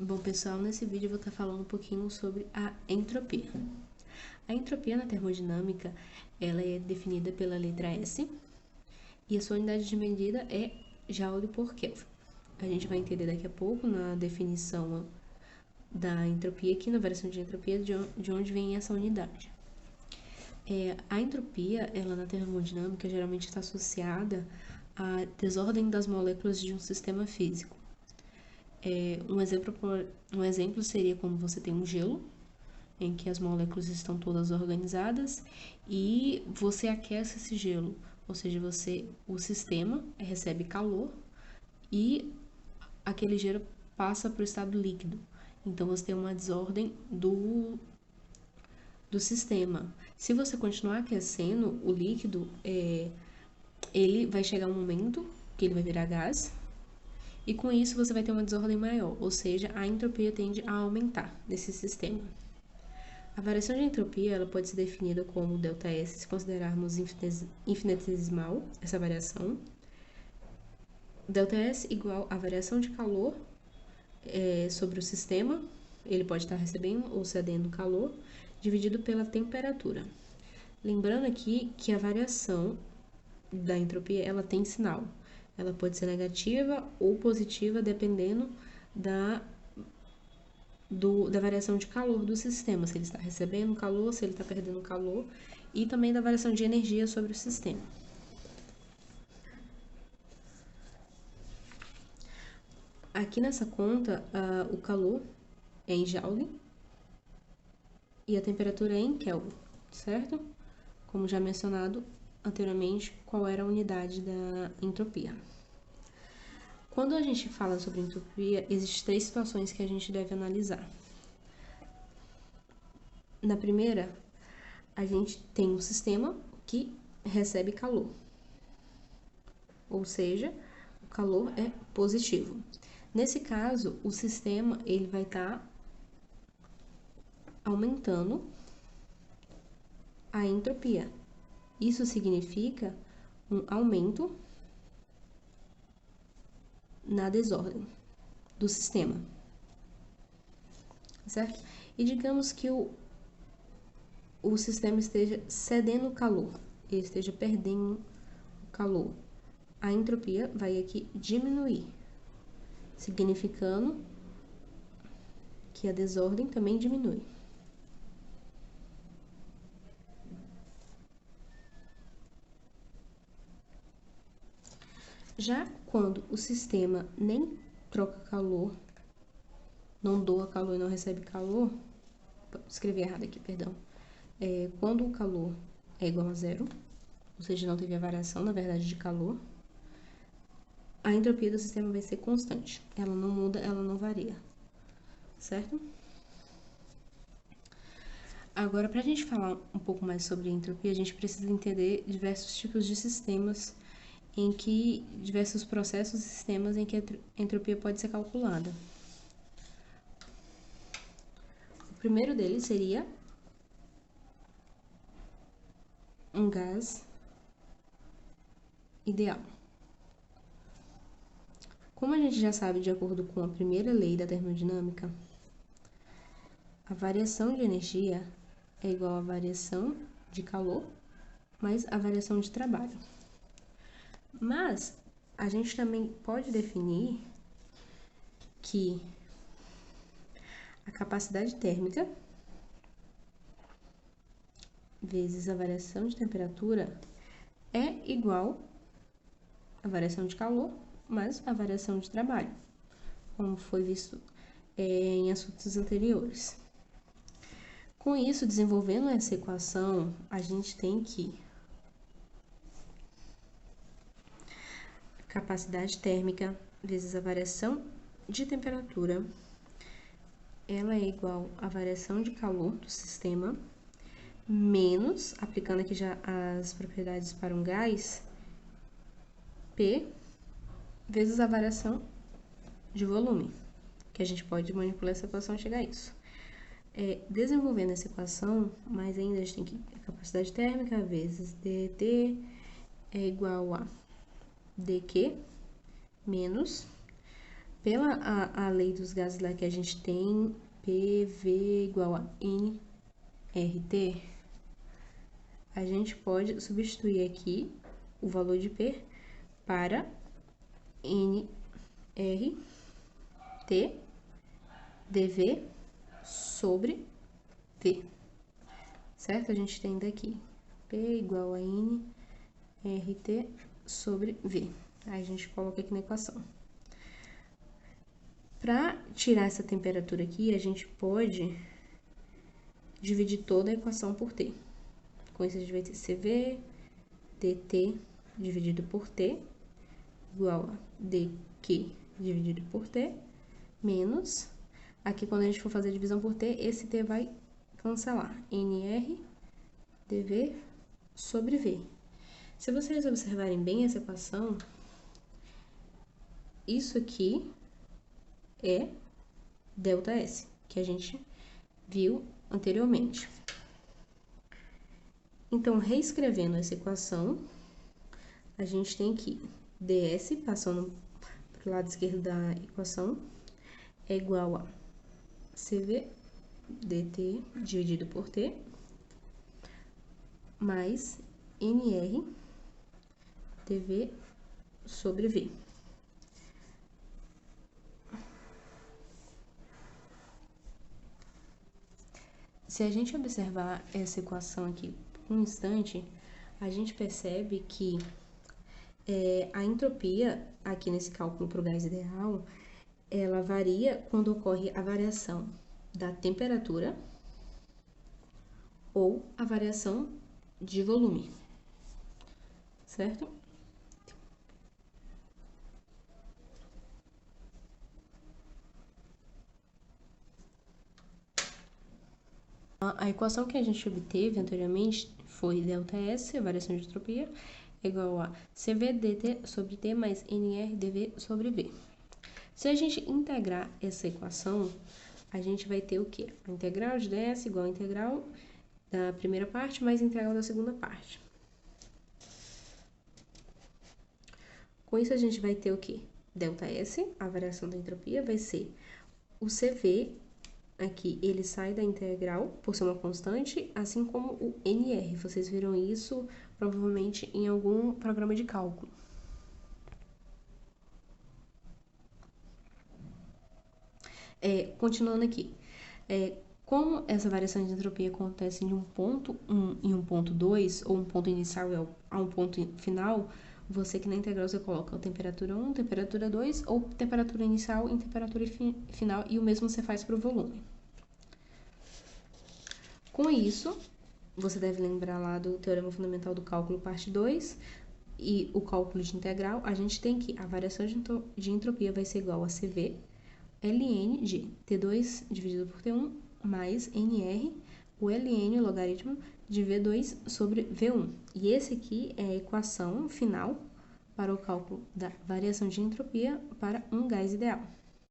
Bom, pessoal, nesse vídeo eu vou estar falando um pouquinho sobre a entropia. A entropia na termodinâmica, ela é definida pela letra S e a sua unidade de medida é Joule por Kelvin. A gente vai entender daqui a pouco na definição da entropia aqui, na variação de entropia, de onde vem essa unidade. A entropia, ela na termodinâmica, geralmente está associada à desordem das moléculas de um sistema físico. Um exemplo seria quando você tem um gelo, em que as moléculas estão todas organizadas e você aquece esse gelo, ou seja, o sistema recebe calor e aquele gelo passa para o estado líquido. Então você tem uma desordem do sistema. Se você continuar aquecendo o líquido, ele vai chegar um momento que ele vai virar gás. E com isso você vai ter uma desordem maior, ou seja, a entropia tende a aumentar nesse sistema. A variação de entropia ela pode ser definida como ΔS se considerarmos infinitesimal essa variação. ΔS igual a variação de calor sobre o sistema, ele pode estar recebendo ou cedendo calor, dividido pela temperatura. Lembrando aqui que a variação da entropia ela tem sinal. Ela pode ser negativa ou positiva, dependendo da variação de calor do sistema, se ele está recebendo calor, se ele está perdendo calor, e também da variação de energia sobre o sistema. Aqui nessa conta, o calor é em Joule e a temperatura é em Kelvin, certo? Como já mencionado anteriormente, qual era a unidade da entropia. Quando a gente fala sobre entropia, existem 3 situações que a gente deve analisar. Na primeira, a gente tem um sistema que recebe calor, ou seja, o calor é positivo. Nesse caso, o sistema ele vai estar aumentando a entropia. Isso significa um aumento na desordem do sistema, certo? E digamos que o sistema esteja cedendo calor, ele esteja perdendo calor. A entropia vai aqui diminuir, significando que a desordem também diminui. Já quando o sistema nem troca calor, não doa calor e não recebe calor, escrevi errado aqui, perdão. Quando o calor é igual a zero, ou seja, não teve a variação, na verdade, de calor, a entropia do sistema vai ser constante. Ela não muda, ela não varia, certo? Agora, para a gente falar um pouco mais sobre a entropia, a gente precisa entender diversos tipos de sistemas diversos processos e sistemas em que a entropia pode ser calculada. O primeiro deles seria um gás ideal. Como a gente já sabe, de acordo com a primeira lei da termodinâmica, a variação de energia é igual à variação de calor mais a variação de trabalho. Mas a gente também pode definir que a capacidade térmica vezes a variação de temperatura é igual à variação de calor mais a variação de trabalho, como foi visto em assuntos anteriores. Com isso, desenvolvendo essa equação, a gente tem que capacidade térmica vezes a variação de temperatura, ela é igual à variação de calor do sistema, menos, aplicando aqui já as propriedades para um gás, P vezes a variação de volume, que a gente pode manipular essa equação e chegar a isso. Desenvolvendo essa equação, mas ainda a gente tem que a capacidade térmica vezes dt é igual a dq menos P pela a lei dos gases lá que a gente tem, PV igual a nRT, a gente pode substituir aqui o valor de P para nRT dV sobre V, certo? A gente tem daqui P igual a nRT sobre V. Aí a gente coloca aqui na equação. Para tirar essa temperatura aqui, a gente pode dividir toda a equação por T. Com isso, a gente vai ter CV dt dividido por T igual a dq dividido por T menos, aqui quando a gente for fazer a divisão por T, esse T vai cancelar, nr dV sobre V. Se vocês observarem bem essa equação, isso aqui é ΔS, que a gente viu anteriormente. Então, reescrevendo essa equação, a gente tem aqui ds, passando para o lado esquerdo da equação, é igual a CV dt dividido por T, mais nr dV sobre V. Se a gente observar essa equação aqui por um instante, a gente percebe que a entropia, aqui nesse cálculo para o gás ideal, ela varia quando ocorre a variação da temperatura ou a variação de volume, certo? A equação que a gente obteve anteriormente foi ΔS, a variação de entropia, igual a CV dt sobre T mais nr dV sobre V. Se a gente integrar essa equação, a gente vai ter o quê? A integral de ds igual a integral da primeira parte mais a integral da segunda parte. Com isso, a gente vai ter o quê? ΔS, a variação da entropia, vai ser o CV, aqui ele sai da integral por ser uma constante, assim como o nr. Vocês viram isso provavelmente em algum programa de cálculo. Continuando aqui, como essa variação de entropia acontece em um ponto 1 e um ponto 2, ou um ponto inicial a um ponto final, você que na integral você coloca a temperatura 1, temperatura 2, ou temperatura inicial em temperatura final, e o mesmo você faz para o volume. Com isso, você deve lembrar lá do Teorema Fundamental do Cálculo, parte 2, e o cálculo de integral, a gente tem que a variação de entropia vai ser igual a CV ln de T2 dividido por T1 mais NR, o ln, o logaritmo, de V2 sobre V1. E esse aqui é a equação final para o cálculo da variação de entropia para um gás ideal.